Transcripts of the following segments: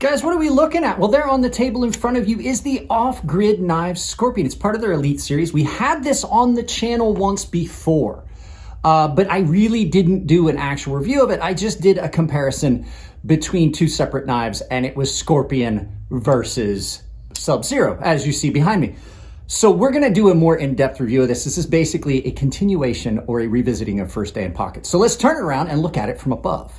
Guys, what are we looking at? Well, there on the table in front of you is the Off-Grid Knives Scorpion. It's part of their Elite series. We had this on the channel once before, but I really didn't do an actual review of it. I just did a comparison between two separate knives, and it was Scorpion versus Sub-Zero, as you see behind me. So we're gonna do a more in-depth review of this. This is basically a continuation or a revisiting of First Day in Pocket. So let's turn it around and look at it from above.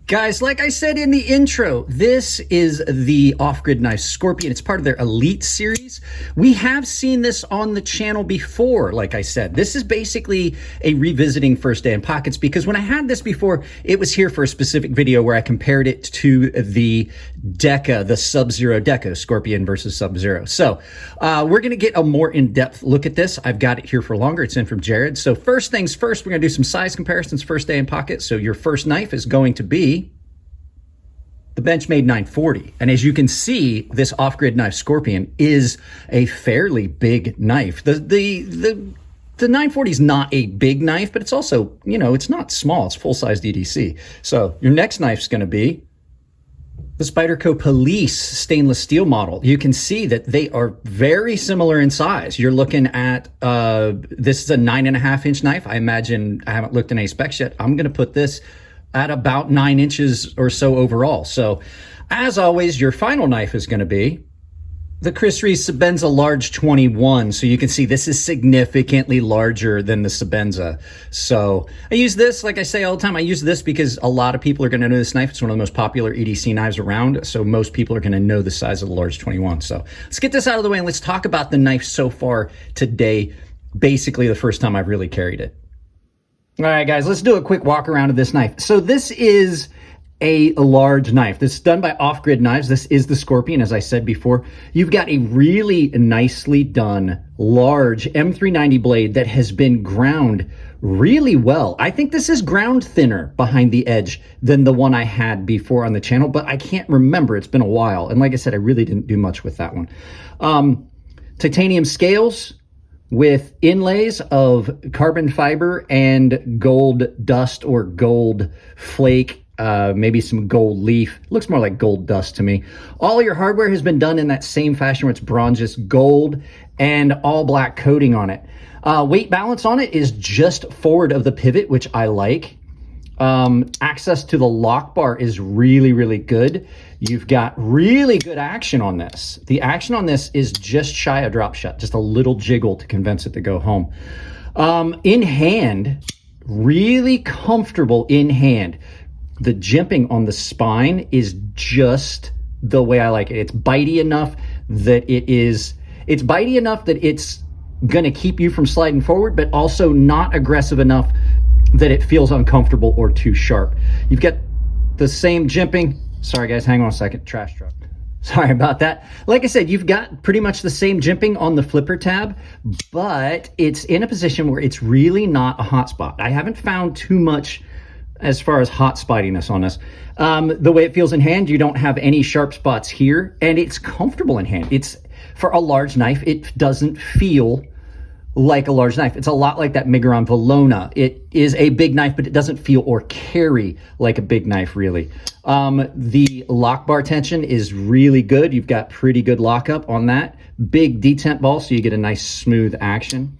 Guys, like I said in the intro, this is the Off-Grid Knife Scorpion. It's part of their Elite series. We have seen this on the channel before, like I said. This is basically a revisiting First Day in Pockets because when I had this before, it was here for a specific video where I compared it to the Deca, the Sub-Zero Deca, Scorpion versus Sub-Zero. So we're gonna get a more in-depth look at this. I've got it here for longer. It's in from Jared. So first things first, we're gonna do some size comparisons, First Day in Pocket. So your first knife is going to be the Benchmade 940. And as you can see, this Off-Grid Knife Scorpion is a fairly big knife. The 940 is not a big knife, but it's also, you know, it's not small. It's full-size EDC. So your next knife is going to be the Spyderco Police stainless steel model. You can see that they are very similar in size. You're looking at, this is a 9.5-inch knife. I imagine, I haven't looked in any specs yet. I'm going to put this at about 9 inches or so overall. So as always, your final knife is going to be the Reese Sebenza Large 21. So you can see this is significantly larger than the Sebenza. So I use this, like I say all the time, I use this because a lot of people are going to know this knife. It's one of the most popular EDC knives around. So most people are going to know the size of the Large 21. So let's get this out of the way and let's talk about the knife so far today. Basically the first time I've really carried it. All right, guys, let's do a quick walk around of this knife. So this is a large knife. This is done by Off-Grid Knives. This is the Scorpion, as I said before. You've got a really nicely done, large M390 blade that has been ground really well. I think this is ground thinner behind the edge than the one I had before on the channel, but I can't remember. It's been a while. And like I said, I really didn't do much with that one. Titanium scales with inlays of carbon fiber and gold dust or gold flake, maybe some gold leaf. Looks more like gold dust to me. All your hardware has been done in that same fashion where it's bronzes gold and all black coating on it. Weight balance on it is just forward of the pivot, which I like. Access to the lock bar is really, really good. You've got really good action on this. The action on this is just shy of drop shut, just a little jiggle to convince it to go home. In hand, really comfortable in hand. The jimping on the spine is just the way I like it. It's bitey enough that it's gonna keep you from sliding forward, but also not aggressive enough that it feels uncomfortable or too sharp. You've got the same jimping. Sorry guys, hang on a second, trash truck. Sorry about that. Like I said, you've got pretty much the same jimping on the flipper tab, but it's in a position where it's really not a hot spot. I haven't found too much as far as hot spottiness on this. The way it feels in hand, you don't have any sharp spots here, and it's comfortable in hand. It's, for a large knife, it doesn't feel like a large knife. It's a lot like that Migron Valona. It is a big knife, but it doesn't feel or carry like a big knife, really. The lock bar tension is really good. You've got pretty good lockup on that. Big detent ball, so you get a nice smooth action.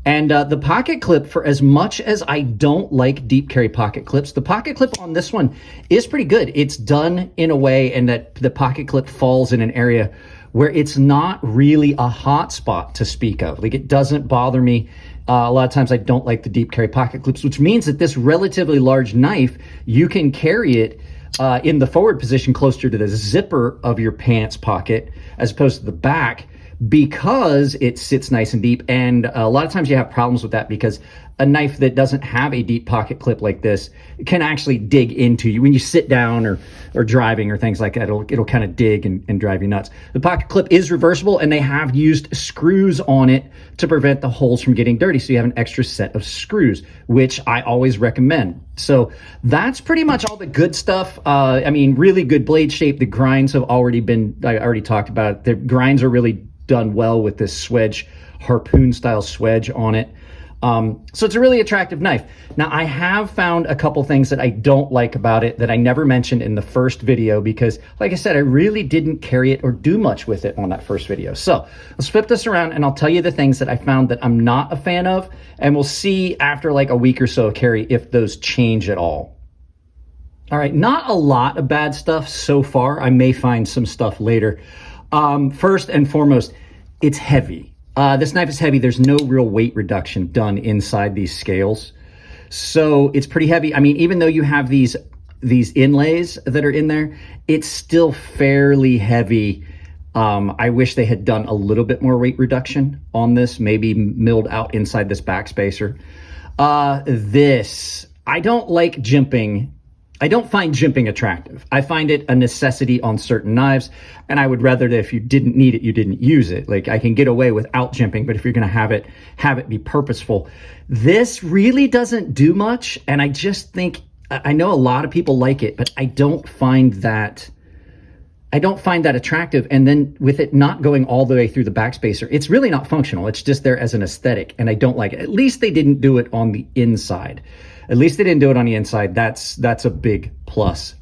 And the pocket clip, for as much as I don't like deep carry pocket clips, the pocket clip on this one is pretty good. It's done in a way and that the pocket clip falls in an area where it's not really a hot spot to speak of. Like, it doesn't bother me. A lot of times I don't like the deep carry pocket clips, which means that this relatively large knife, you can carry it in the forward position closer to the zipper of your pants pocket as opposed to the back, because it sits nice and deep. And a lot of times you have problems with that because a knife that doesn't have a deep pocket clip like this can actually dig into you when you sit down or driving or things like that. It'll kind of dig and drive you nuts. The pocket clip is reversible, and they have used screws on it to prevent the holes from getting dirty. So you have an extra set of screws, which I always recommend. So that's pretty much all the good stuff. I mean, really good blade shape. The grinds have already been, I already talked about it. The grinds are really done well with this swedge, harpoon style swedge on it. So it's a really attractive knife. Now, I have found a couple things that I don't like about it that I never mentioned in the first video because, like I said, I really didn't carry it or do much with it on that first video. So let's flip this around and I'll tell you the things that I found that I'm not a fan of, and we'll see after like a week or so of carry if those change at all. All right, not a lot of bad stuff so far. I may find some stuff later. First and foremost, it's heavy. This knife is heavy. There's no real weight reduction done inside these scales. So it's pretty heavy. I mean, even though you have these inlays that are in there, it's still fairly heavy. I wish they had done a little bit more weight reduction on this, maybe milled out inside this backspacer. I don't like jimping. I don't find jimping attractive. I find it a necessity on certain knives, and I would rather that if you didn't need it, you didn't use it. Like I can get away without jimping, but if you're gonna have it be purposeful. This really doesn't do much, and I just think, I know a lot of people like it, but I don't find that attractive. And then with it not going all the way through the backspacer, it's really not functional. It's just there as an aesthetic, and I don't like it. At least they didn't do it on the inside. At least they didn't do it on the inside. That's a big plus.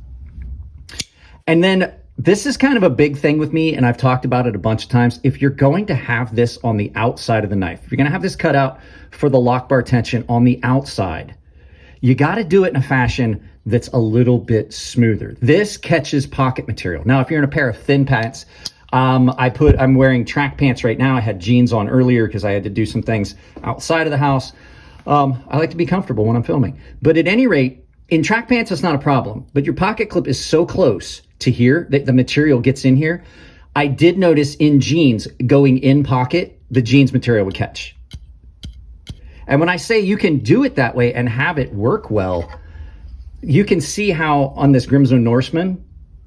And then this is kind of a big thing with me, and I've talked about it a bunch of times. If you're going to have this on the outside of the knife, if you're gonna have this cut out for the lock bar tension on the outside, you gotta do it in a fashion that's a little bit smoother. This catches pocket material. Now, if you're in a pair of thin pants, I'm wearing track pants right now. I had jeans on earlier because I had to do some things outside of the house. I like to be comfortable when I'm filming. But at any rate, in track pants, it's not a problem. But your pocket clip is so close to here that the material gets in here. I did notice in jeans going in pocket, the jeans material would catch. And when I say you can do it that way and have it work well, you can see how on this Grimsmo Norseman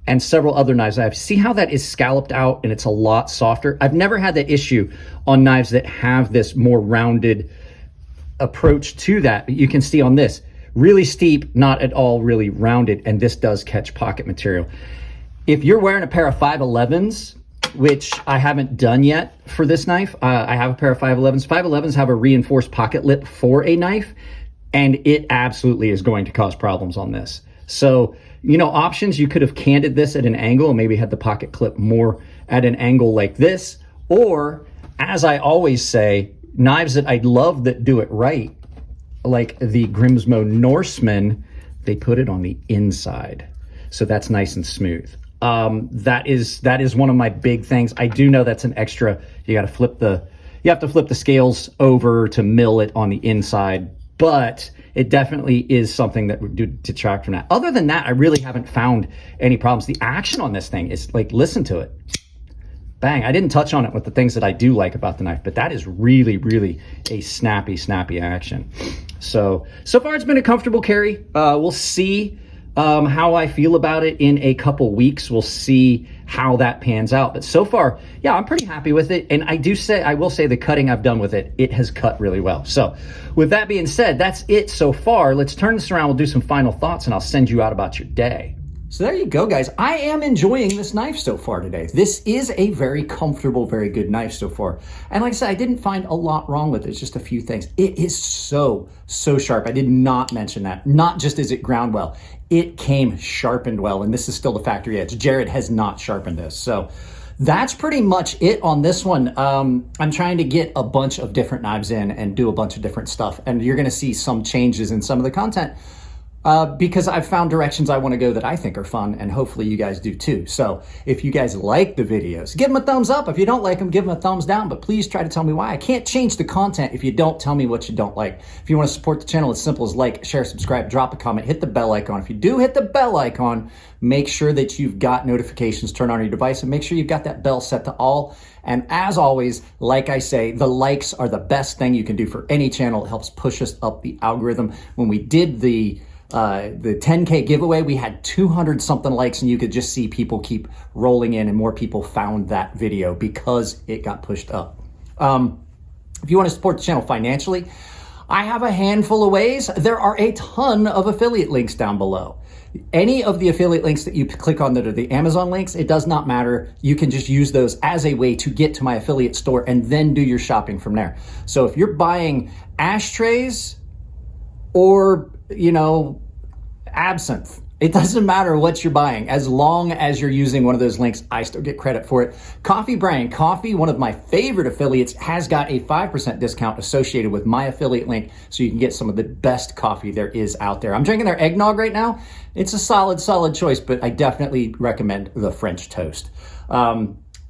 and several other knives I have, see how that is scalloped out and it's a lot softer. I've never had that issue on knives that have this more rounded approach to that. You can see on this, really steep, not at all really rounded, and this does catch pocket material. If you're wearing a pair of 511s, which I haven't done yet for this knife, I have a pair of 511s. 511s have a reinforced pocket lip for a knife, and it absolutely is going to cause problems on this. So, you know, options, you could have candid this at an angle and maybe had the pocket clip more at an angle like this, or as I always say, knives that I love that do it right, like the Grimsmo Norseman, they put it on the inside. So that's nice and smooth. That is one of my big things. I do know that's an extra, you have to flip the scales over to mill it on the inside, but it definitely is something that would detract from that. Other than that, I really haven't found any problems. The action on this thing is like, listen to it. Bang. I didn't touch on it with the things that I do like about the knife, but that is really, really a snappy action. So far it's been a comfortable carry. We'll see how I feel about it in a couple weeks. We'll see how that pans out. But so far, yeah, I'm pretty happy with it. And I will say the cutting I've done with it, it has cut really well. So with that being said, that's it so far. Let's turn this around. We'll do some final thoughts and I'll send you out about your day. So there you go, guys. I am enjoying this knife so far today. This is a very comfortable, very good knife so far. And like I said, I didn't find a lot wrong with it. It's just a few things. It is so sharp. I did not mention that. Not just is it ground well, it came sharpened well. And this is still the factory edge. Jared has not sharpened this. So that's pretty much it on this one. I'm trying to get a bunch of different knives in and do a bunch of different stuff. And you're gonna see some changes in some of the content because I've found directions I want to go that I think are fun, and hopefully you guys do too. So if you guys like the videos, give them a thumbs up. If you don't like them, give them a thumbs down, but please try to tell me why. I can't change the content if you don't tell me what you don't like. If you want to support the channel, it's simple as like, share, subscribe, drop a comment, hit the bell icon. If you do hit the bell icon, make sure that you've got notifications turned on your device, and make sure you've got that bell set to all. And as always, like I say, the likes are the best thing you can do for any channel. It helps push us up the algorithm. When we did the 10K giveaway, we had 200 something likes, and you could just see people keep rolling in, and more people found that video because it got pushed up. If you want to support the channel financially, I have a handful of ways. There are a ton of affiliate links down below. Any of the affiliate links that you click on that are the Amazon links, it does not matter. You can just use those as a way to get to my affiliate store and then do your shopping from there. So if you're buying ashtrays or, you know, absinthe. It doesn't matter what you're buying. As long as you're using one of those links, I still get credit for it. Coffee Brand Coffee, one of my favorite affiliates, has got a 5% discount associated with my affiliate link, so you can get some of the best coffee there is out there. I'm drinking their eggnog right now. It's a solid choice, but I definitely recommend the French toast.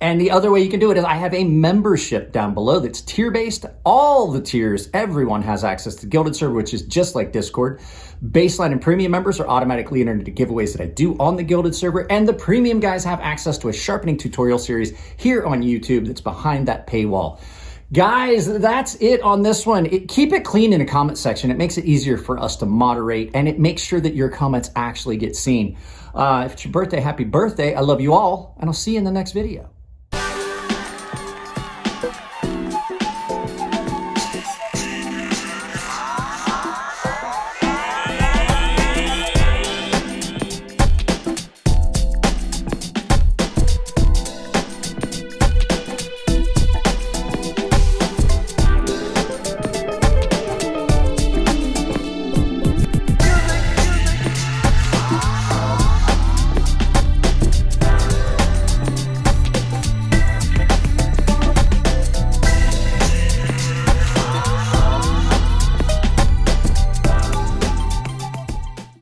And the other way you can do it is I have a membership down below that's tier-based. All the tiers, everyone has access to the Gilded server, which is just like Discord. Baseline and premium members are automatically entered into giveaways that I do on the Gilded server. And the premium guys have access to a sharpening tutorial series here on YouTube that's behind that paywall. Guys, that's it on this one. Keep it clean in the comment section. It makes it easier for us to moderate, and it makes sure that your comments actually get seen. If it's your birthday, happy birthday. I love you all, and I'll see you in the next video.